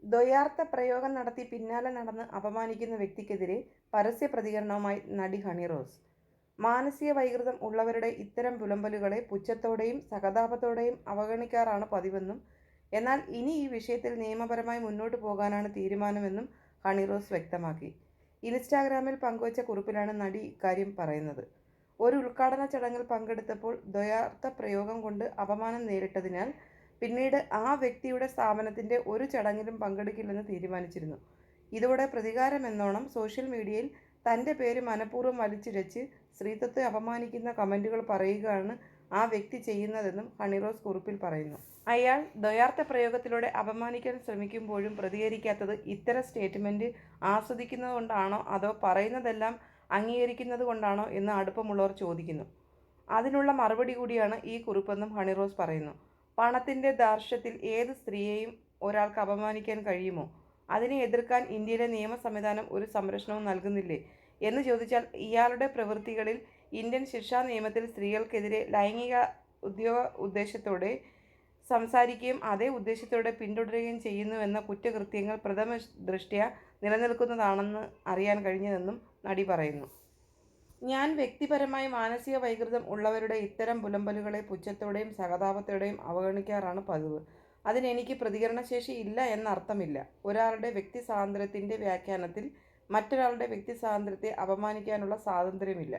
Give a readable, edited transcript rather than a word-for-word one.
ദ്വയാർത്ഥ പ്രയോഗം നടത്തി പിന്നാലെ നടന്ന് അപമാനിക്കുന്ന വ്യക്തിക്കെതിരെ പരസ്യ പ്രതികരണവുമായി നടി ഹണി റോസ്. മാനസിക വൈകൃതം ഉള്ളവരുടെ ഇത്തരം പുലമ്പലുകളെ പുച്ഛത്തോടെയും സഹതാപത്തോടെയും അവഗണിക്കാറാണ് പതിവെന്നും എന്നാൽ ഇനി ഈ വിഷയത്തിൽ നിയമപരമായി മുന്നോട്ടു പോകാനാണ് തീരുമാനമെന്നും ഹണി റോസ് വ്യക്തമാക്കി. ഇൻസ്റ്റാഗ്രാമിൽ പങ്കുവച്ച കുറിപ്പിലാണ് നടി ഇക്കാര്യം പറയുന്നത്. ഒരു ഉദ്ഘാടന ചടങ്ങിൽ പങ്കെടുത്തപ്പോൾ ദ്വയാർത്ഥ പ്രയോഗം കൊണ്ട് അപമാനം നേരിട്ടതിനാൽ പിന്നീട് ആ വ്യക്തിയുടെ സ്ഥാപനത്തിൻ്റെ ഒരു ചടങ്ങിലും പങ്കെടുക്കില്ലെന്ന് തീരുമാനിച്ചിരുന്നു. ഇതോടെ പ്രതികാരമെന്നോണം സോഷ്യൽ മീഡിയയിൽ തൻ്റെ പേര് മനഃപൂർവ്വം വലിച്ചിഴച്ച് സ്ത്രീത്വത്തെ അപമാനിക്കുന്ന കമൻറ്റുകൾ പറയുകയാണ് ആ വ്യക്തി ചെയ്യുന്നതെന്നും ഹണി റോസ് കുറിപ്പിൽ പറയുന്നു. അയാൾ ദ്വയാർത്ഥ പ്രയോഗത്തിലൂടെ അപമാനിക്കാൻ ശ്രമിക്കുമ്പോഴും പ്രതികരിക്കാത്തത് ഇത്തരം സ്റ്റേറ്റ്മെൻറ്റ് ആസ്വദിക്കുന്നതുകൊണ്ടാണോ അതോ പറയുന്നതെല്ലാം അംഗീകരിക്കുന്നത് കൊണ്ടാണോ എന്ന് അടുപ്പമുള്ളവർ ചോദിക്കുന്നു. അതിനുള്ള മറുപടി കൂടിയാണ് ഈ കുറിപ്പെന്നും ഹണി റോസ് പറയുന്നു. പണത്തിൻ്റെ ധാർഷ്ട്യത്തിൽ ഏത് സ്ത്രീയെയും ഒരാൾക്ക് അപമാനിക്കാൻ കഴിയുമോ? അതിനെ എതിർക്കാൻ ഇന്ത്യയിലെ നിയമ സംവിധാനം ഒരു സംരക്ഷണവും നൽകുന്നില്ലേ എന്ന് ചോദിച്ചാൽ ഇയാളുടെ പ്രവൃത്തികളിൽ ഇന്ത്യൻ ശിക്ഷാ നിയമത്തിൽ സ്ത്രീകൾക്കെതിരെ ലൈംഗിക ഉദ്ദേശത്തോടെ സംസാരിക്കുകയും അതേ ഉദ്ദേശത്തോടെ പിന്തുടരുകയും ചെയ്യുന്നുവെന്ന കുറ്റകൃത്യങ്ങൾ പ്രഥമ ദൃഷ്ട്യാ നിലനിൽക്കുന്നതാണെന്ന് അറിയാൻ കഴിഞ്ഞതെന്നും നടി പറയുന്നു. ഞാൻ വ്യക്തിപരമായി മാനസിക വൈകൃതം ഉള്ളവരുടെ ഇത്തരം പുലമ്പലുകളെ പുച്ഛത്തോടെയും സഹതാപത്തോടെയും അവഗണിക്കാറാണ് പതിവ്. അതിനെനിക്ക് പ്രതികരണശേഷി ഇല്ല എന്നർത്ഥമില്ല. ഒരാളുടെ വ്യക്തി സ്വാതന്ത്ര്യത്തിൻ്റെ വ്യാഖ്യാനത്തിൽ മറ്റൊരാളുടെ വ്യക്തി സ്വാതന്ത്ര്യത്തെ അപമാനിക്കാനുള്ള സ്വാതന്ത്ര്യമില്ല.